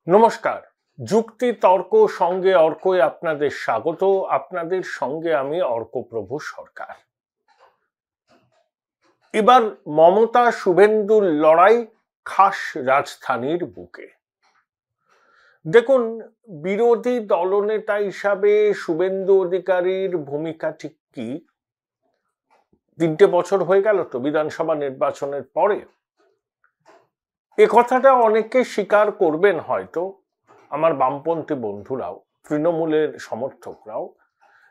নমস্কার। যুক্তি তর্ক সঙ্গে অর্কয়ে আপনাদের স্বাগত। আপনাদের সঙ্গে আমি অর্কপ্রভু সরকার। এবার মমতা শুভেন্দুর লড়াই খাস রাজধানীর বুকে। দেখুন, বিরোধী দলনেতা হিসাবে শুভেন্দু অধিকারীর ভূমিকা ঠিক কি? 3টে বছর হয়ে গেল তো বিধানসভা নির্বাচনের পরে। এ কথাটা অনেকে স্বীকার করবেন হয়তো, আমার বামপন্থী বন্ধুরাও, তৃণমূলের সমর্থকরাও,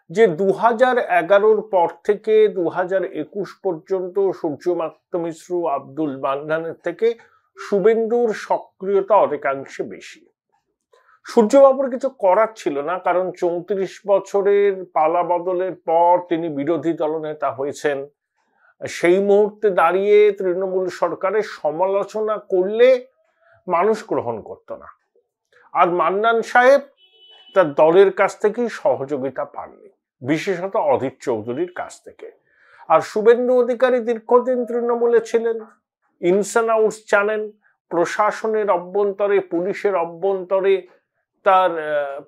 যে 2011-র পর থেকে 2021 পর্যন্ত সূর্যকান্ত মিশ্র, আব্দুল মান্নানের থেকে শুভেন্দুর সক্রিয়তা অনেকাংশে বেশি। সূর্যবাবুর কিছু করার ছিল না, কারণ 34 বছরের পালা বদলের পর তিনি বিরোধী দলনেতা হয়েছেন। সেই মুহূর্তে দাঁড়িয়ে তৃণমূল সরকারের সমালোচনা করলে মানুষ গ্রহণ করত না। আর মান্নান সাহেব তার দলের কাছ থেকেই সহযোগিতা পাননি, বিশেষত অধীর চৌধুরীর কাছ থেকে। আর শুভেন্দু অধিকারী দীর্ঘদিন তৃণমূলে ছিলেন, ইনস অ্যান্ড আউটস জানেন, প্রশাসনের অভ্যন্তরে, পুলিশের অভ্যন্তরে তার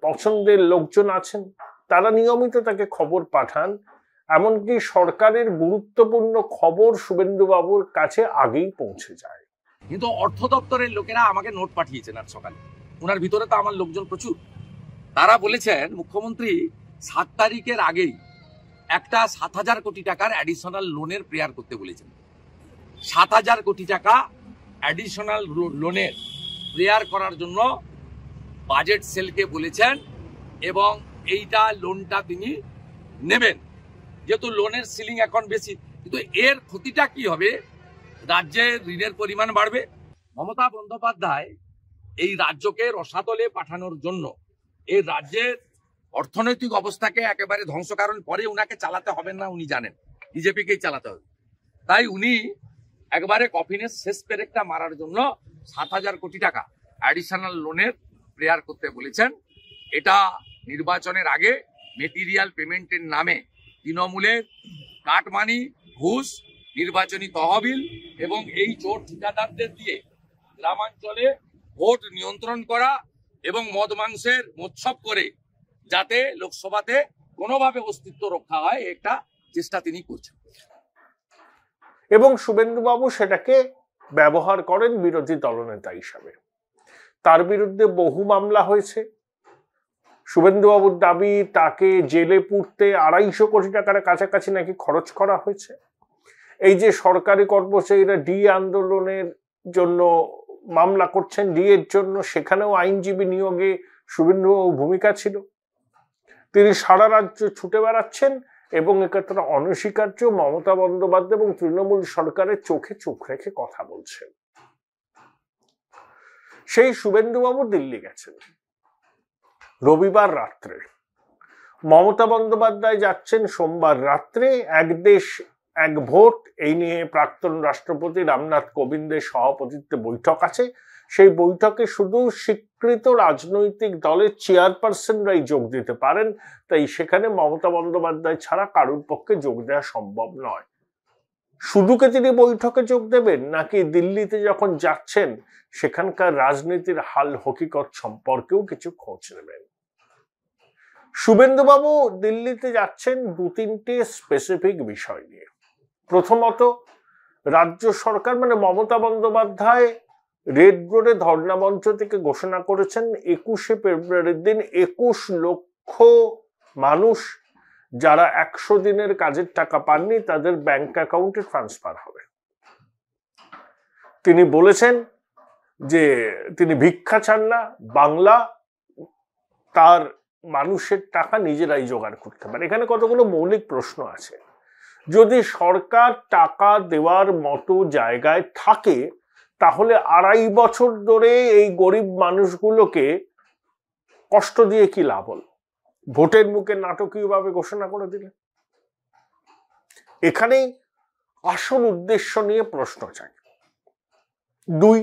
পছন্দের লোকজন আছেন, তারা নিয়মিত তাকে খবর পাঠান। এমনকি সরকারের গুরুত্বপূর্ণ খবর শুভেন্দু বাবুর কাছে আগেই পৌঁছে যায়। কিন্তু অর্থ দপ্তরের লোকেরা আমাকে নোট পাঠিয়েছেন আজ সকালে, ওনার ভিতরে তো আমার লোকজন প্রচুর। তারা বলেছেন মুখ্যমন্ত্রী 7 তারিখের আগেই একটা 7,000 কোটি টাকার অ্যাডিশনাল লোনের প্রেয়ার করতে বলেছেন। 7,000 কোটি টাকা অ্যাডিশনাল লোনের প্রেয়ার করার জন্য বাজেট সেলকে বলেছেন, এবং এইটা লোনটা তিনি নেবেন, যেহেতু লোনের সিলিং এখন বেশি। কিন্তু এর ক্ষতিটা কি হবে? রাজ্যের ঋণের পরিমাণ বাড়বে। মমতা বন্দ্যোপাধ্যায় এই রাজ্যকে রসাতলে পাঠানোর জন্য, এই রাজ্যের অর্থনৈতিক অবস্থাকে একেবারে ধ্বংস, কারণ পরে উনাকে চালাতে হবে না, উনি জানেন বিজেপিকেই চালাতে হবে। তাই উনি একবারে কফিনের শেষ পেরেকটা মারার জন্য 7,000 কোটি টাকা অ্যাডিশনাল লোনের প্রেয়ার করতে বলেছেন। এটা নির্বাচনের আগে মেটেরিয়াল পেমেন্টের নামে তৃণমূলের কাটমানি, ঘুষ, নির্বাচনী তহবিল এবং এই চোর ঠিকাদারদের দিয়ে গ্রামাঞ্চলে ভোট নিয়ন্ত্রণ করা এবং মদ মাংসের মোৎসব করে যাতে লোকসভাতে কোনোভাবে অস্তিত্ব রক্ষা হয়, একটা চেষ্টা তিনি করছেন। এবং শুভেন্দু বাবু সেটাকে ব্যবহার করেন বিরোধী দলনেতা হিসাবে। তার বিরুদ্ধে বহু মামলা হয়েছে। শুভেন্দু বাবুর দাবি তাকে জেলে পুরতে 250 কোটি টাকার কাছাকাছি নাকি খরচ করা হয়েছে। এই যে সরকারি কর্মচারীরা ডি আন্দোলনের জন্য মামলা করছেন, ডি এর জন্য, সেখানেও আইনজীবী নিয়োগে শুভেন্দু বাবু ভূমিকা ছিল। তিনি সারা রাজ্য ছুটে বেড়াচ্ছেন এবং একথা অনস্বীকার্য। মমতা বন্দ্যোপাধ্যায় এবং তৃণমূল সরকারের চোখে চোখ রেখে কথা বলছেন। সেই শুভেন্দু বাবু দিল্লি গেছেন রবিবার রাত্রে, মমতা বন্দ্যোপাধ্যায় যাচ্ছেন সোমবার রাত্রে। এক দেশ এক ভোট এই নিয়ে প্রাক্তন রাষ্ট্রপতি রামনাথ কোবিন্দের সভাপতিত্বে বৈঠক আছে। সেই বৈঠকে শুধু স্বীকৃত রাজনৈতিক দলের চেয়ারপারসনরাই যোগ দিতে পারেন, তাই সেখানে মমতা বন্দ্যোপাধ্যায় ছাড়া কারোর পক্ষে যোগ দেওয়া সম্ভব নয়। শুধুকে তিনি বৈঠকে যোগ দেবেন, নাকি দিল্লিতে যখন যাচ্ছেন সেখানকার রাজনীতির হাল হকিকত সম্পর্কেও কিছু খোঁজ নেবেন। শুভেন্দুবাবু দিল্লিতে যাচ্ছেন 2-3টে স্পেসিফিক বিষয় নিয়ে। প্রথমত, রাজ্য সরকার মানে মমতা বন্দ্যোপাধ্যায় রেড রোডে ধর্ণা মঞ্চ থেকে ঘোষণা করেছেন 21শে ফেব্রুয়ারির দিন 21 লক্ষ মানুষ যারা 100 দিনের কাজের টাকা পাননি তাদের ব্যাংক অ্যাকাউন্টে ট্রান্সফার হবে। তিনি বলেছেন যে তিনি ভিক্ষা চান না, বাংলা তার মানুষের টাকা নিজেরাই জোগাড় করতে পারে। এখানে কতগুলো মৌলিক প্রশ্ন আছে। যদি সরকার টাকা দেওয়ার মতো জায়গায় থাকে, তাহলে 2.5 বছর ধরে এই গরিব মানুষগুলোকে কষ্ট দিয়ে কি লাভ হল? ভোটের মুখে নাটকীয়ভাবে ঘোষণা করে দিলেন। এখানেই আসল উদ্দেশ্য নিয়ে প্রশ্ন চাই। 2,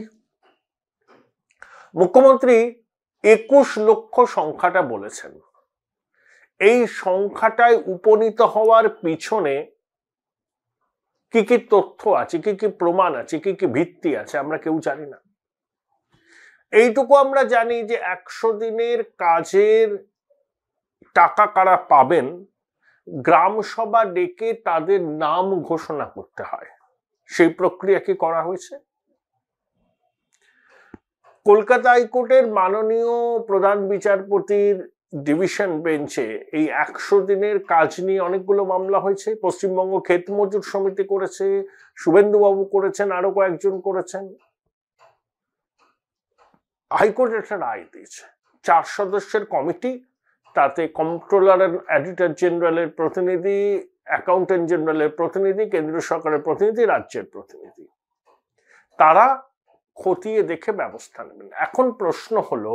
মুখ্যমন্ত্রী 21 লক্ষ সংখ্যাটা বলেছেন। এই সংখ্যাটায় উপনীত হওয়ার পিছনে কি কি তথ্য আছে, কি কি প্রমাণ আছে, কি কি ভিত্তি আছে আমরা কেউ জানি না। এইটুকু আমরা জানি যে 100 দিনের কাজের টাকা কারা পাবেন, গ্রাম সভা ডেকে তাদের নাম ঘোষণা করতে হয়। সেই প্রক্রিয়া কি করা হয়েছে? কলকাতা হাইকোর্টের মাননীয় প্রধান বিচারপতির ডিভিশন বেঞ্চে এই 100 দিনের কাজ নিয়ে অনেকগুলো মামলা হয়েছে। পশ্চিমবঙ্গ ক্ষেত মজুর সমিতি করেছে, শুভেন্দুবাবু করেছেন, আরো কয়েকজন করেছেন। হাইকোর্ট একটা রায় দিয়েছে, 4 সদস্যের কমিটি, তাতে কন্ট্রোলার এডিটর জেনারেলের প্রতিনিধি, অ্যাকাউন্টেন্ট জেনারেলের প্রতিনিধি, কেন্দ্রীয় সরকারের প্রতিনিধি, রাজ্যের প্রতিনিধি, তারা খতিয়ে দেখে ব্যবস্থা নেবেন। এখন প্রশ্ন হলো,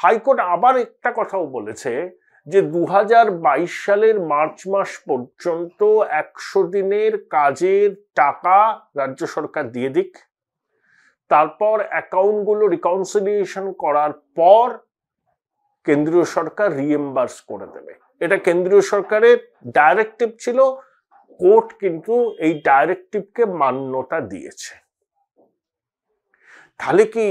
হাইকোর্ট আবার একটা কথাও বলেছে যে 2022 সালের মার্চ মাস পর্যন্ত 100 দিনের কাজের টাকা রাজ্য সরকার দিয়ে দিক, তারপর অ্যাকাউন্টগুলো রিকনসিলিয়েশন করার পর কেন্দ্রীয় সরকার রিএম্বার্স করে দেবে। এটা কেন্দ্রীয় সরকারের ডাইরেক্টিভ ছিল, কোর্ট কিন্তু এই ডাইরেক্টিভকে মান্যতা দিয়েছে। তাহলে কি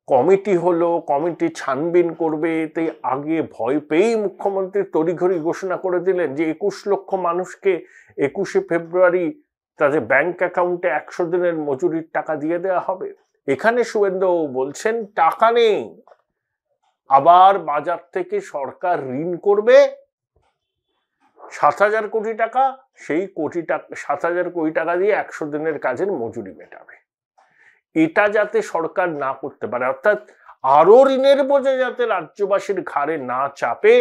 কমিটি হলো, কমিটি ছানবিন করবে, তাই আগে ভয় পেয়েই মুখ্যমন্ত্রী তড়িঘড়ি ঘোষণা করে দিলেন যে 21 লক্ষ মানুষকে 21শে ফেব্রুয়ারি তাদের ব্যাংক অ্যাকাউন্টে 100 দিনের মজুরির টাকা দিয়ে দেওয়া হবে? এখানে শুভেন্দু বলছেন টাকা নেই, আবার বাজার থেকে সরকার ঋণ করবে 7,000 কোটি টাকা, সেই 7,000 কোটি টাকা দিয়ে 100 দিনের কাজের মজুরি মেটাবে। এটা যাতে সরকার না করতে পারে, অর্থাৎ আরো ঋণের বোঝা যাতে রাজ্যবাসীর ঘাড়ে না চাপে,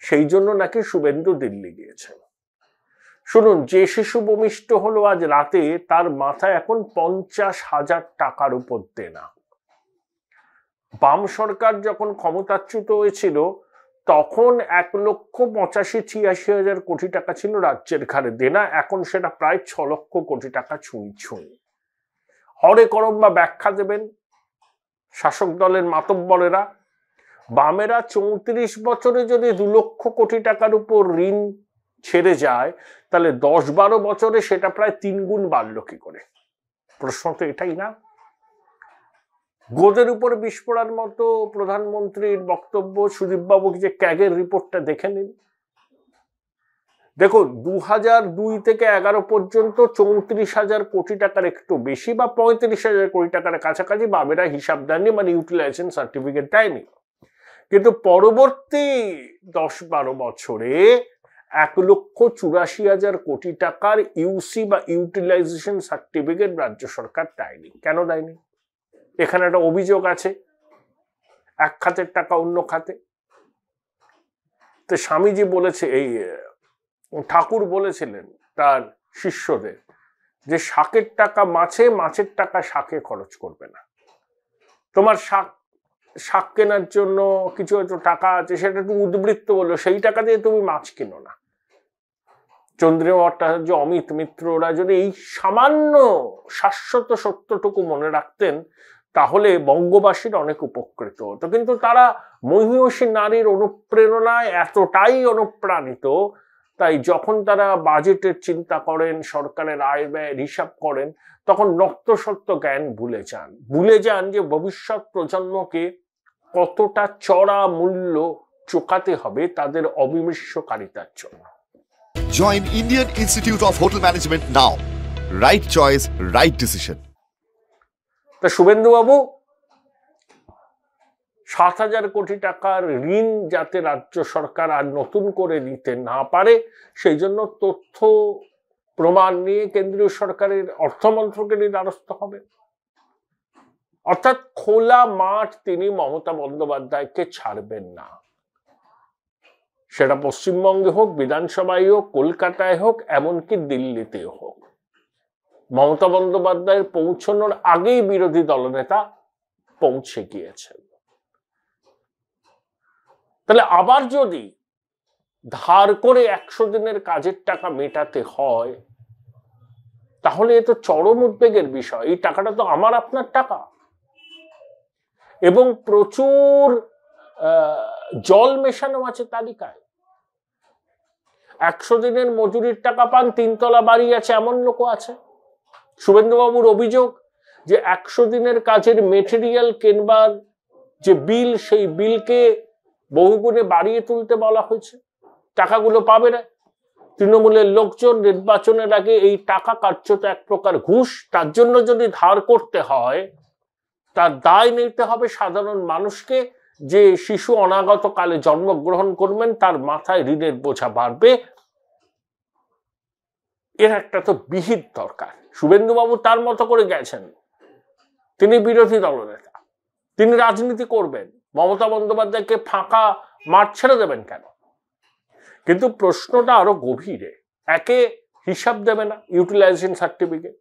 সেই জন্য নাকি শুভেন্দু দিল্লি গিয়েছেন। শুনুন, যে শিশু ভূমিষ্ঠ হলো আজ রাতে, তার মাথায় এখন 50,000 টাকার উপর দেনা। বাম সরকার যখন ক্ষমতাচ্যুত হয়েছিল তখন 1,85,86,000 কোটি টাকা ছিল রাজ্যের ঘাড়ে দেনা, এখন সেটা প্রায় 6 লক্ষ কোটি টাকা ছুঁই। হরে করম বা ব্যাখ্যা দেবেন শাসক দলের মাতব্বরেরা। বামেরা 34 বছরে যদি 2 লক্ষ কোটি টাকার উপর ঋণ ছেড়ে যায়, তাহলে 10-12 বছরে সেটা প্রায় 3 গুণ বাড়লো কি করে? প্রশ্ন তো এটাই না? গোদের উপর বিষ পড়ার মতো প্রধানমন্ত্রীর বক্তব্য। সুদীপবাবু যে ক্যাগের রিপোর্টটা দেখে নিন। দেখো, 2002 থেকে 11 পর্যন্ত 34,000 কোটি টাকার একটু বেশি বা 35,000 কোটি টাকার কাছাকাছি বামেরা হিসাব দেননি, মানে ইউটিলাইজেশন সার্টিফিকেট দেয়নি। কিন্তু পরবর্তী 10-12 বছরে 1,84,000 কোটি টাকার ইউসি বা ইউটিলাইজেশন সার্টিফিকেট রাজ্য সরকার দেয়নি। কেন দেয়নি? এখানে একটা অভিযোগ আছে, এক খাতের টাকা অন্য খাতে। তো স্বামীজি বলেছে, এই ঠাকুর বলেছিলেন তার শিষ্যদের যে শাকের টাকা মাছে, মাছের টাকা শাকে খরচ করবে না। তোমার শাক কেনার জন্য কিছু হয়তো টাকা আছে, সেটা একটু উদ্বৃত্ত বললো, সেই টাকা দিয়ে তুমি মাছ কেনো না। চন্দ্রিমা ভট্টাচার্য, অমিত মিত্র, ওরা যদি এই সামান্য শাশ্বত সত্যটুকু মনে রাখতেন, তাহলে বঙ্গবাসীর অনেক উপকৃত হতো। কিন্তু তারা মহিষী নারীর অনুপ্রেরণায় এতটাই অনুপ্রাণিত, তাই যখন তারা বাজেটের চিন্তা করেন, সরকারের আয় ব্যয়ের হিসাব করেন, তখন নক্তসত্ত্ব জ্ঞান ভুলে যান যে ভবিষ্যৎ প্রজন্মকে কতটা চড়া মূল্য চোকাতে হবে তাদের অবিমৃষ্যকারিতার জন্য। Join Indian Institute of Hotel Management now. Right choice, right decision. তা শুভেন্দুবাবু 7,000 কোটি টাকার ঋণ যাতে রাজ্য সরকার আর নতুন করে নিতে না পারে, সেই জন্য তথ্য প্রমাণ নিয়ে কেন্দ্রীয় সরকারের অর্থমন্ত্রকের দ্বারস্থ হবে। অর্থাৎ খোলা মাঠ তিনি মমতা বন্দ্যোপাধ্যায়কে ছাড়বেন না। সেটা পশ্চিমবঙ্গে হোক, বিধানসভায় হোক, কলকাতায় হোক, এমনকি দিল্লিতে হোক। মমতা বন্দ্যোপাধ্যায়ের পৌঁছানোর আগেই বিরোধী দলনেতা পৌঁছে গিয়েছেন। তাহলে আবার যদি ধার করে 100 দিনের কাজের টাকা মেটাতে হয়, তাহলে এ তো চরম উদ্বেগের বিষয়। এই টাকাটা তো আমার আপনার টাকা, এবং প্রচুর জল মেশানো আছে তালিকায়। 100 দিনের মজুরির টাকা পান, 3 তলা বাড়ি আছে, এমন লোক আছে। শুভেন্দুবাবুর অভিযোগ যে 100 দিনের কাজের মেটেরিয়াল কেনবার যে বিল, সেই বিলকে বহুগুণে বাড়িয়ে তুলতে বলা হয়েছে। টাকাগুলো পাবে না তৃণমূলের লোকজন। নির্বাচনের আগে এই টাকা কার্যত এক প্রকার ঘুষ, তার জন্য যদি ধার করতে হয় তার দায় নিতে হবে সাধারণ মানুষকে, যে শিশু অনাগত কালে জন্মগ্রহণ করবেন তার মাথায় ঋণের বোঝা বাড়বে। এর একটা তো বিহিত দরকার। শুভেন্দুবাবু তার মতো করে গেছেন, তিনি বিরোধী দলনেতা, তিনি রাজনীতি করবেন, মমতা বন্দ্যোপাধ্যায়কে ফাঁকা মাঠ ছেড়ে দেবেন কেন? কিন্তু প্রশ্নটা আরো গভীরে। একে হিসাব দেবে না, ইউটিলাইজেশন সার্টিফিকেট,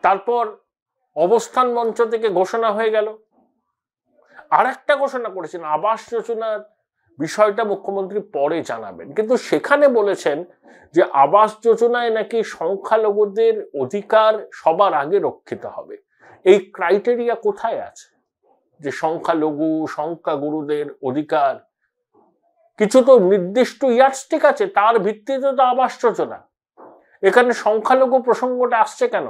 তারপর অবস্থান মঞ্চ থেকে ঘোষণা হয়ে গেল। আর একটা ঘোষণা করেছেন আবাস যোজনার বিষয়টা মুখ্যমন্ত্রী পরে জানাবেন, কিন্তু সেখানে বলেছেন যে আবাস যোজনায় নাকি সংখ্যালঘুদের অধিকার সবার আগে রক্ষিত হবে। এই ক্রাইটেরিয়া কোথায় আছে যে সংখ্যালঘু সংখ্যাগুরুদের অধিকার? কিছু তো নির্দিষ্ট ইয়ার্ডস্টিক আছে, তার ভিত্তিতে তো আবাস যোজনা। এখানে সংখ্যালঘু প্রসঙ্গটা আসছে কেন?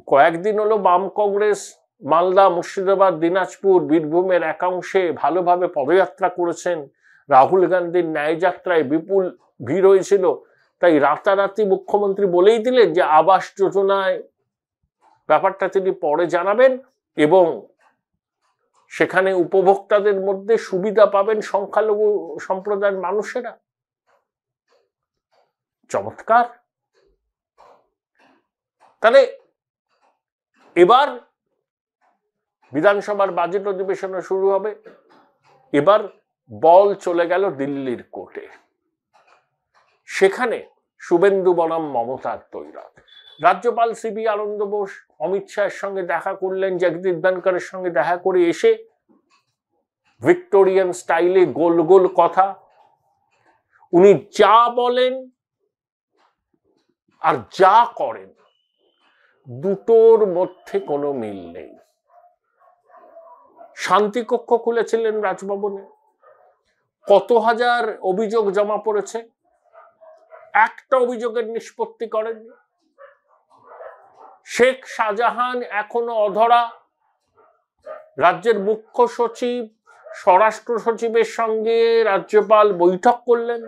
কয়েকদিন হলো বাম কংগ্রেস মালদা, মুর্শিদাবাদ, দিনাজপুর, বীরভূমের একাংশে ভালোভাবে পদযাত্রা করেছেন। রাহুল গান্ধীর ন্যায় যাত্রায় বিপুল ভিড় হয়েছিল। তাই রাতারাতি মুখ্যমন্ত্রী বলেই দিলেন যে আবাস যোজনায় ব্যাপারটা তিনি পরে জানাবেন এবং সেখানে উপভোক্তাদের মধ্যে সুবিধা পাবেন সংখ্যালঘু সম্প্রদায়ের মানুষেরা। চমৎকার। তাহলে এবার বিধানসভার বাজেট অধিবেশন শুরু হবে। এবার বল চলে গেল দিল্লির কোর্টে। সেখানে শুভেন্দু বনাম মমতার তৈরাত। রাজ্যপাল সিবি আনন্দ বোস অমিত শাহের সঙ্গে দেখা করলেন, জগদীপ ধনকরের সঙ্গে দেখা করে এসে ভিক্টোরিয়ান স্টাইলে গোল গোল কথা। উনি যা বলেন আর যা করেন দুটোর মধ্যে কোনো মিল নেই। শান্তিকক্ষ খুলেছিলেন রাজভবনে, কত হাজার অভিযোগ জমা পড়েছে, একটা অভিযোগের নিষ্পত্তি করেননি। শেখ শাহজাহান এখনো অধরা। রাজ্যের মুখ্য সচিব, স্বরাষ্ট্র সচিবের সঙ্গে রাজ্যপাল বৈঠক করলেন।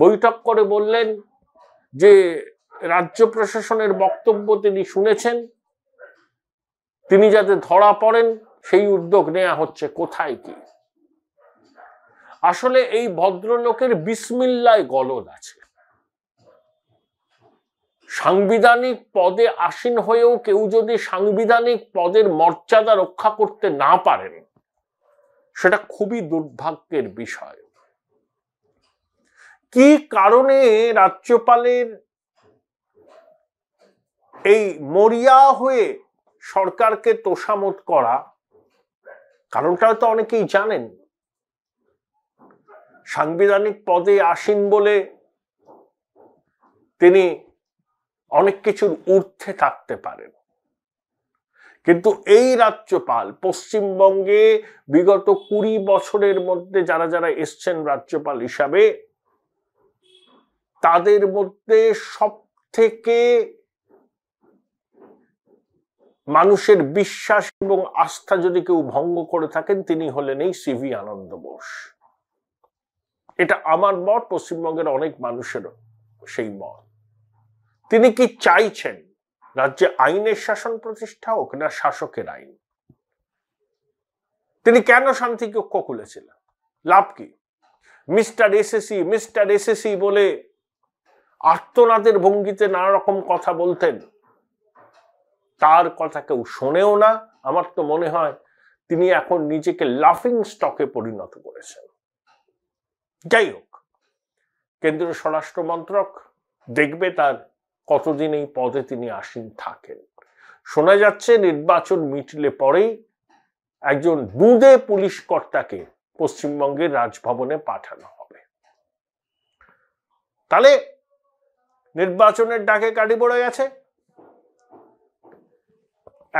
বৈঠক করে বললেন যে রাজ্য প্রশাসনের বক্তব্য তিনি শুনেছেন, তিনি যাতে ধরা পড়েন সেই উদ্যোগ নেওয়া হচ্ছে। কোথায় কি? আসলে এই ভদ্রলোকের বিসমিল্লায় গলদ আছে। সাংবিধানিক পদে আসীন হয়েও কেউ যদি সাংবিধানিক পদের মর্যাদা রক্ষা করতে না পারেন, সেটা খুবই দুর্ভাগ্যের বিষয়। কি কারণে রাজ্যপালের এই মরিয়া হয়ে সরকারকে তোষামত করা, কারণটা হয়তো অনেকেই জানেন। সাংবিধানিক পদে আসীন বলে তিনি অনেক কিছুর ঊর্ধ্বে থাকতে পারেন, কিন্তু এই রাজ্যপাল পশ্চিমবঙ্গে বিগত 20 বছরের মধ্যে যারা যারা এসছেন রাজ্যপাল হিসাবে, তাদের মধ্যে সব থেকে মানুষের বিশ্বাস এবং আস্থা যদি কেউ ভঙ্গ করে থাকেন তিনি হলেন এই সিভি আনন্দ বোস। এটা আমার মত, পশ্চিমবঙ্গের অনেক মানুষেরও সেই মত। তিনি কি চাইছেন? রাজ্যে আইনের শাসন প্রতিষ্ঠা হোক না শাসকের আইন? তিনি কেন শান্তিকক্ষ খুলেছিলেন? লাভ কি? মিস্টার এসএসি মিস্টার এসএসি বলে আর্তনাদের ভঙ্গিতে নানা রকম কথা বলতেন, তার কথা কেউ শোনেও না। আমার তো মনে হয় তিনি এখন নিজেকে লাফিং স্টকে পরিণত করেছেন। যাই হোক, কেন্দ্রীয় স্বরাষ্ট্র মন্ত্রক দেখবে তার কতদিন এই পদে তিনি আসীন থাকেন। শোনা যাচ্ছে নির্বাচন মিটলে পরেই একজন দুঁদে পুলিশ কর্তাকে পশ্চিমবঙ্গের রাজভবনে পাঠানো হবে। তাহলে নির্বাচনের ডাকে কাঠি পড়ে গেছে।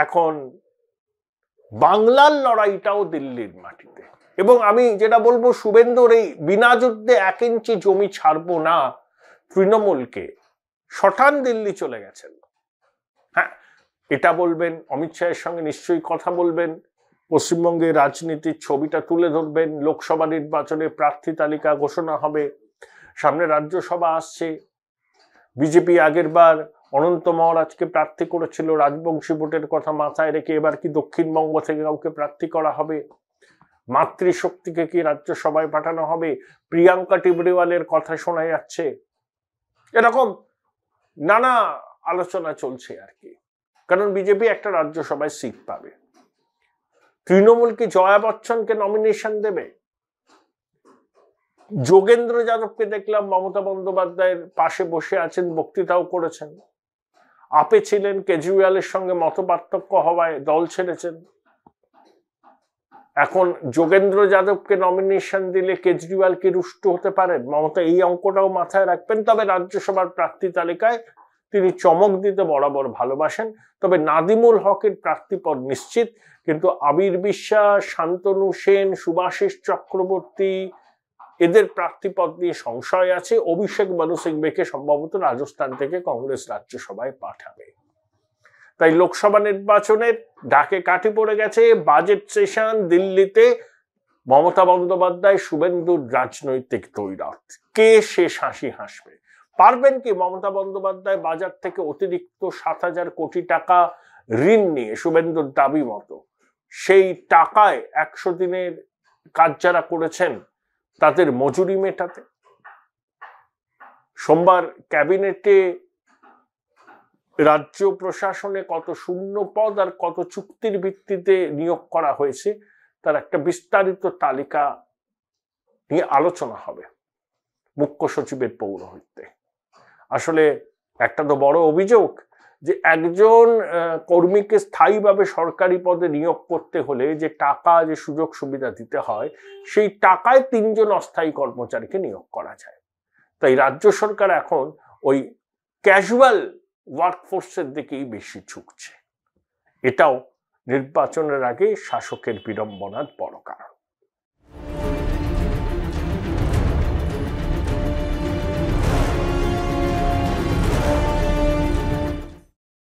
এখন বাংলার লড়াইটাও দিল্লির মাটিতে। এবং আমি যেটা বলবো, শুভেন্দুর এই বিনা যুদ্ধে 1 ইঞ্চি জমি ছাড়বো না তৃণমূলকে শটান দিল্লি চলে গেছেন। হ্যাঁ, এটা বলবেন, অমিত শাহের সঙ্গে নিশ্চয়ই কথা বলবেন, পশ্চিমবঙ্গের রাজনীতির ছবিটা তুলে ধরবেন। লোকসভা নির্বাচনে প্রার্থী তালিকা ঘোষণা হবে, সামনে রাজ্যসভা আসছে। বিজেপি আগের বার অনন্ত মহারাজকে প্রার্থী করেছিল রাজবংশী ভোটের কথা মাথায় রেখে, এবার কি দক্ষিণবঙ্গ থেকে কাউকে প্রার্থী করা হবে? মাতৃশক্তিকে কি রাজ্যসভায় পাঠানো হবে? প্রিয়াঙ্কা টিবরিওয়ালের কথা শোনা যাচ্ছে। এরকম নানা আলোচনা চলছে আর কি, কারণ বিজেপি একটা রাজ্যসভায় সিট পাবে। তৃণমূল কি জয়া বচ্চনকে নমিনেশন দেবে? যোগেন্দ্র যাদবকে দেখলাম মমতা বন্দ্যোপাধ্যায়ের পাশে বসে আছেন, বক্তৃতাও করেছেন। আপে ছিলেন, কেজরিওয়ালের সঙ্গে মত পার্থক্য হওয়ায় দল ছেড়েছেন। এখন যোগেন্দ্র যাদবকে নমিনেশন দিলে কেজরিওয়াল কি রুষ্ট হতে পারেন? মমতা এই অঙ্কটাও মাথায় রাখবেন। তবে রাজ্যসভার প্রার্থী তালিকায় তিনি চমক দিতে বরাবর ভালোবাসেন। তবে নাদিমুল হকের প্রার্থীপদ নিশ্চিত, কিন্তু আবির বিশ্বাস, শান্তনু সেন, সুভাষিস চক্রবর্তী এদের প্রার্থীপদ নিয়ে সংশয় আছে। অভিষেক মনু সিংভিকে সম্ভবত রাজস্থান থেকে কংগ্রেস রাজ্যসভায় পাঠাবে। তাই লোকসভা নির্বাচনের ডাকে কাঠি পড়ে গেছে। বাজেট সেশন দিল্লিতে, মমতা বন্দ্যোপাধ্যায় শুভেন্দুর রাজনৈতিক তৈরথ। কে শেষ হাসি হাসবে? পারবেন কি মমতা বন্দ্যোপাধ্যায় বাজার থেকে অতিরিক্ত 7,000 কোটি টাকা ঋণ নিয়ে, শুভেন্দুর দাবি মতো সেই টাকায় 100 দিনের কাজ যারা করেছেন তাদের মজুরি মেটাতে? সোমবার ক্যাবিনেটে রাজ্য প্রশাসনে কত শূন্য পদ আর কত চুক্তির ভিত্তিতে নিয়োগ করা হয়েছে তার একটা বিস্তারিত তালিকা নিয়ে আলোচনা হবে মুখ্য সচিবের পৌরোহিত্যে। আসলে একটা তো বড় অভিযোগ যে একজন কর্মীকে স্থায়ীভাবে সরকারি পদে নিয়োগ করতে হলে যে টাকা, যে সুযোগ সুবিধা দিতে হয়, সেই টাকায় 3 জন অস্থায়ী কর্মচারীকে নিয়োগ করা যায়। তাই রাজ্য সরকার এখন ওই ক্যাজুয়াল ওয়ার্কফোর্সের দিকেই বেশি ঝুঁকছে। এটাও নির্বাচনের আগে শাসকের বিড়ম্বনার বড় কারণ।